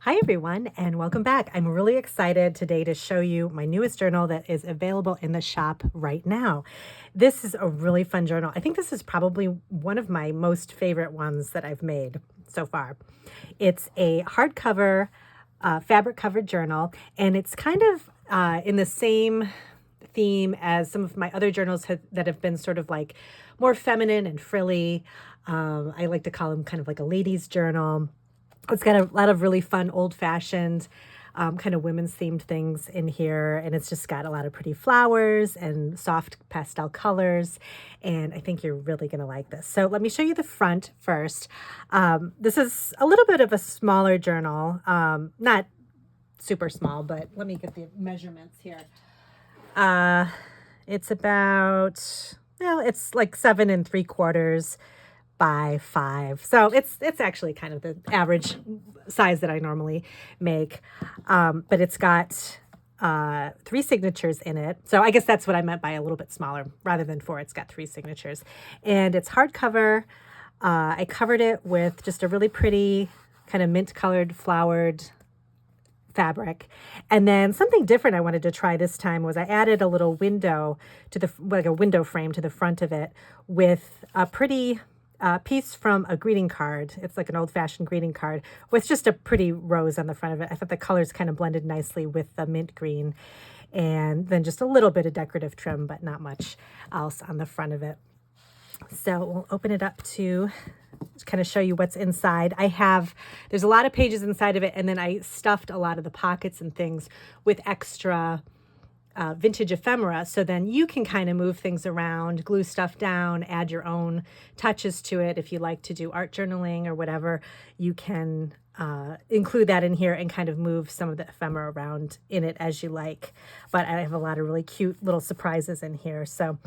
Hi everyone and welcome back. I'm really excited today to show you my newest journal that is available in the shop right now. This is a really fun journal. I think this is probably one of my most favorite ones that I've made so far. It's a hardcover, fabric covered journal, and it's kind of in the same theme as some of my other journals that have been sort of like more feminine and frilly. I like to call them kind of like a ladies' journal. It's got a lot of really fun old-fashioned kind of women's themed things in here, and it's just got a lot of pretty flowers and soft pastel colors, and I think you're really going to like this. So let me show you the front first. This is a little bit of a smaller journal, not super small, but let me get the measurements here. It's about, well, it's like 7 3/4 by 5. So it's actually kind of the average size that I normally make. But it's got 3 signatures in it. So I guess that's what I meant by a little bit smaller. Rather than 4, it's got 3 signatures. And it's hardcover. I covered it with just a really pretty kind of mint colored flowered fabric. And then something different I wanted to try this time was I added a little window to like a window frame to the front of it with a pretty piece from a greeting card. It's like an old-fashioned greeting card with just a pretty rose on the front of it. I thought the colors kind of blended nicely with the mint green, and then just a little bit of decorative trim, but not much else on the front of it. So we'll open it up to kind of show you what's inside. There's a lot of pages inside of it, and then I stuffed a lot of the pockets and things with extra vintage ephemera, so then you can kind of move things around, glue stuff down, add your own touches to it. If you like to do art journaling or whatever, you can include that in here and kind of move some of the ephemera around in it as you like. But I have a lot of really cute little surprises in here. So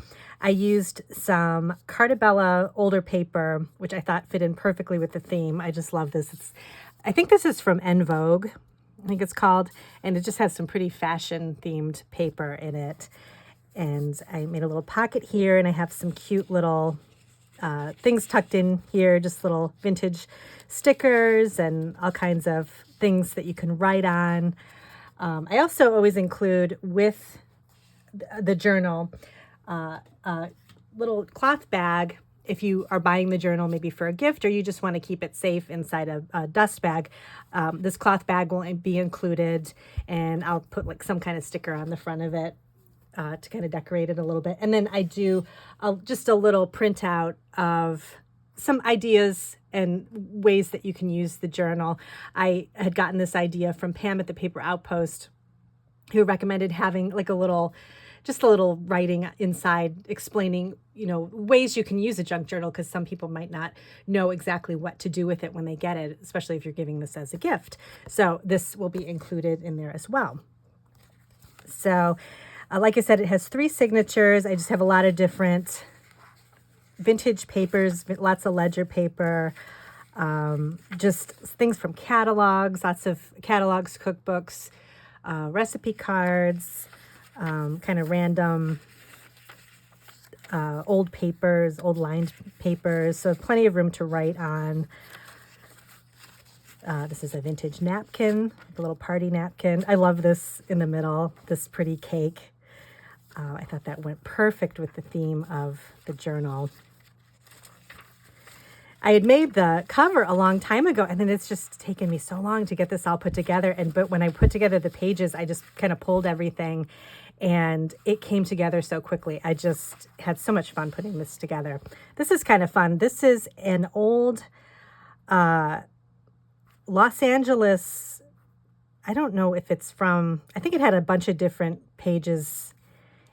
I used some Cartabella older paper, which I thought fit in perfectly with the theme. I just love this. I think this is from En Vogue, I think it's called, and it just has some pretty fashion themed paper in it. And I made a little pocket here, and I have some cute little things tucked in here, just little vintage stickers and all kinds of things that you can write on. I also always include with the journal a little cloth bag if you are buying the journal maybe for a gift or you just want to keep it safe inside a dust bag. This cloth bag will be included, and I'll put like some kind of sticker on the front of it to kind of decorate it a little bit. And then I do just a little printout of some ideas and ways that you can use the journal. I had gotten this idea from Pam at the Paper Outpost, who recommended having like just a little writing inside explaining, ways you can use a junk journal, because some people might not know exactly what to do with it when they get it, especially if you're giving this as a gift. So this will be included in there as well. So like I said, it has 3 signatures. I just have a lot of different vintage papers, lots of ledger paper, just things from catalogs, lots of catalogs, cookbooks, recipe cards, kind of random old papers, old lined papers, so plenty of room to write on. This is a vintage napkin, a little party napkin. I love this in the middle, this pretty cake. I thought that went perfect with the theme of the journal. I had made the cover a long time ago, and then it's just taken me so long to get this all put together. But when I put together the pages, I just kind of pulled everything, and it came together so quickly. I just had so much fun putting this together. This is kind of fun. This is an old Los Angeles, I don't know if it's from, I think it had a bunch of different pages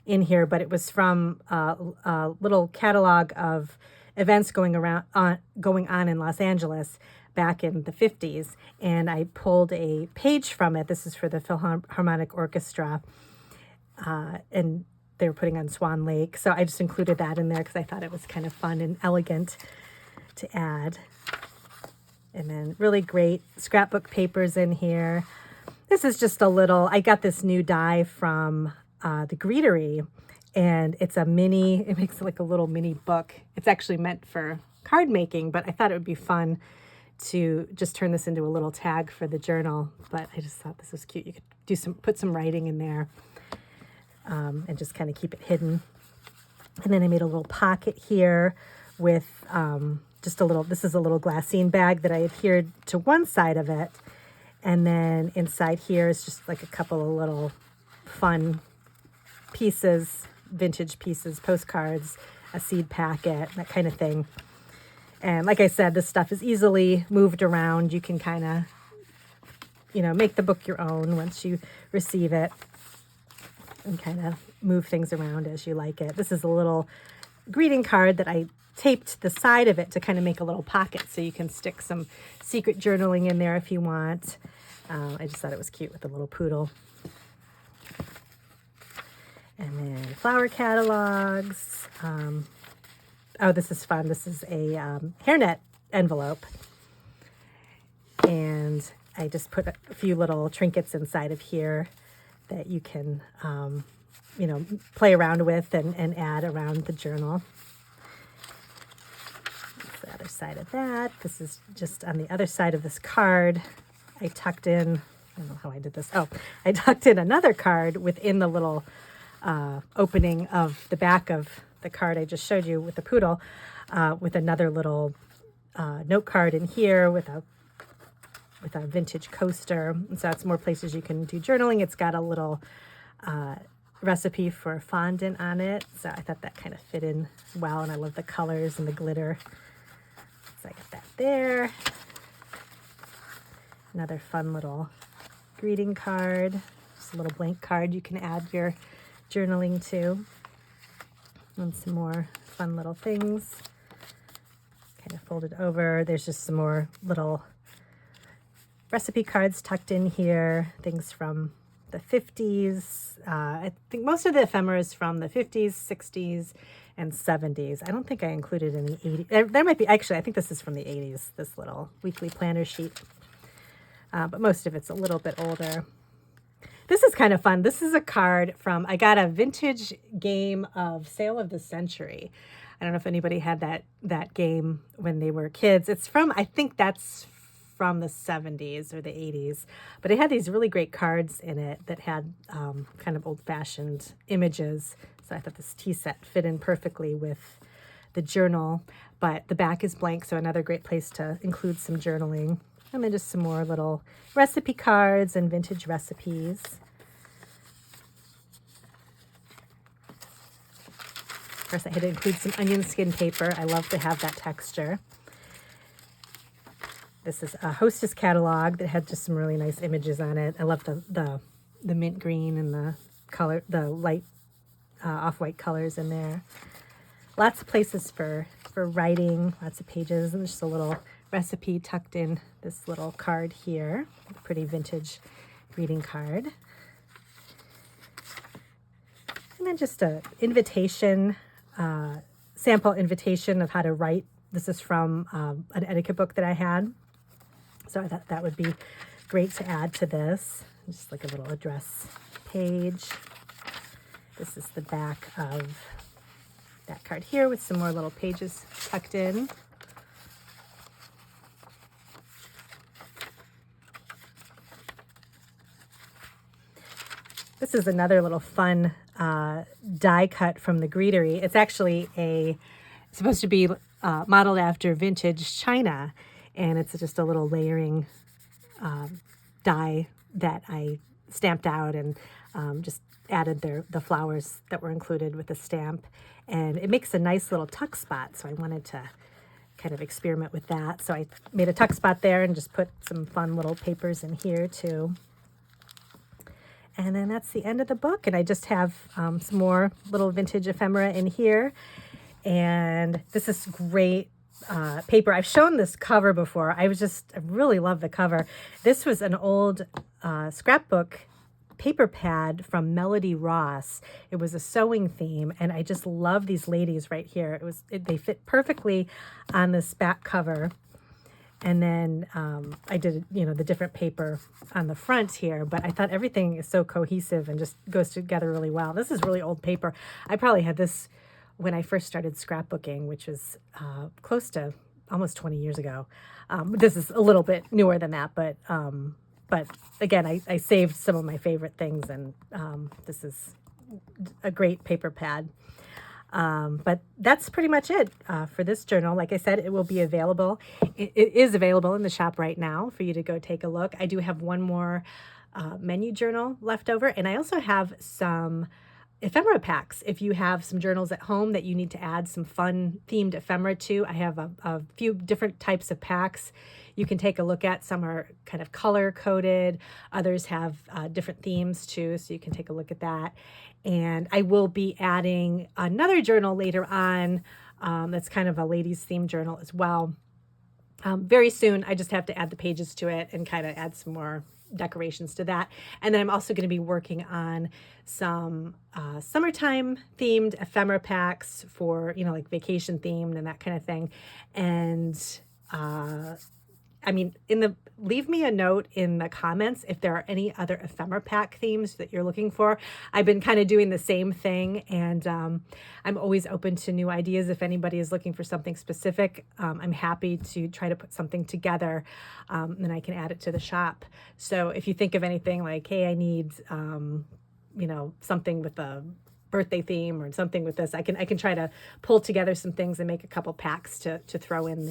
in here, but it was from a little catalog of events going on in Los Angeles back in the 50s, and I pulled a page from it. This is for the Philharmonic Orchestra, and they were putting on Swan Lake, so I just included that in there because I thought it was kind of fun and elegant to add. And then really great scrapbook papers in here. This is just I got this new die from the Greetery, and it makes like a little mini book. It's actually meant for card making, but I thought it would be fun to just turn this into a little tag for the journal, but I just thought this was cute. You could put some writing in there, and just kind of keep it hidden. And then I made a little pocket here with just a little, this is a little glassine bag that I adhered to one side of it. And then inside here is just like a couple of little fun pieces, vintage pieces, postcards, a seed packet, that kind of thing. And like I said, this stuff is easily moved around. You can kind of, make the book your own once you receive it, and kind of move things around as you like it. This is a little greeting card that I taped the side of it to kind of make a little pocket so you can stick some secret journaling in there if you want. I just thought it was cute with the little poodle. And then flower catalogs. Oh, this is fun. This is a hairnet envelope. And I just put a few little trinkets inside of here that you can, play around with and add around the journal. That's the other side of that. This is just on the other side of this card. I tucked in, I don't know how I did this. Oh, I tucked in another card within the little opening of the back of the card I just showed you with the poodle, with another little note card in here with a vintage coaster. And so that's more places you can do journaling. It's got a little recipe for fondant on it. So I thought that kind of fit in well, and I love the colors and the glitter. So I got that there. Another fun little greeting card, just a little blank card you can add your journaling to. And some more fun little things. Kind of folded over. There's just some more little recipe cards tucked in here, things from the 50s. I think most of the ephemera is from the 50s, 60s, and 70s. I don't think I included any 80s. There might be, actually, I think this is from the 80s, this little weekly planner sheet. But most of it's a little bit older. This is kind of fun. This is a card from, I got a vintage game of Sale of the Century. I don't know if anybody had that game when they were kids. It's from, I think that's from the 70s or the 80s. But it had these really great cards in it that had kind of old-fashioned images. So I thought this tea set fit in perfectly with the journal. But the back is blank, so another great place to include some journaling. And then just some more little recipe cards and vintage recipes. Of course, I had to include some onion skin paper. I love to have that texture. This is a Hostess catalog that had just some really nice images on it. I love the mint green and the light off-white colors in there. Lots of places for writing, lots of pages, and just a little recipe tucked in this little card here. A pretty vintage greeting card. And then just a invitation, sample invitation of how to write. This is from an etiquette book that I had. So I thought that would be great to add to this. Just like a little address page. This is the back of that card here with some more little pages tucked in. This is another little fun die cut from the Greetery. It's actually supposed to be modeled after vintage china, and it's just a little layering die that I stamped out and just added the flowers that were included with the stamp. And it makes a nice little tuck spot, so I wanted to kind of experiment with that. So I made a tuck spot there and just put some fun little papers in here too. And then that's the end of the book. And I just have some more little vintage ephemera in here. And this is great paper. I've shown this cover before. I really love the cover. This was an old scrapbook paper pad from Melody Ross. It was a sewing theme, and I just love these ladies right here. They fit perfectly on this back cover. And then I did, the different paper on the front here, but I thought everything is so cohesive and just goes together really well. This is really old paper. I probably had this when I first started scrapbooking, which was close to almost 20 years ago. This is a little bit newer than that, but again, I saved some of my favorite things, and this is a great paper pad. But that's pretty much it for this journal. Like I said, it will be available. It is available in the shop right now for you to go take a look. I do have one more menu journal left over, and I also have some ephemera packs. If you have some journals at home that you need to add some fun themed ephemera to, I have a few different types of packs you can take a look at. Some are kind of color coded, others have different themes too, so you can take a look at that. And I will be adding another journal later on that's kind of a ladies themed journal as well. Very soon. I just have to add the pages to it and kind of add some more decorations to that. And then I'm also going to be working on some summertime themed ephemera packs for, like vacation themed and that kind of thing. And I mean, leave me a note in the comments if there are any other ephemera pack themes that you're looking for. I've been kind of doing the same thing, and I'm always open to new ideas. If anybody is looking for something specific, I'm happy to try to put something together, and I can add it to the shop. So if you think of anything like, hey, I need, something with a birthday theme or something with this, I can try to pull together some things and make a couple packs to throw in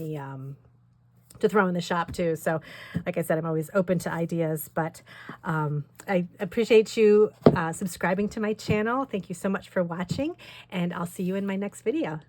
the shop too. So like I said, I'm always open to ideas, but I appreciate you subscribing to my channel. Thank you so much for watching, and I'll see you in my next video.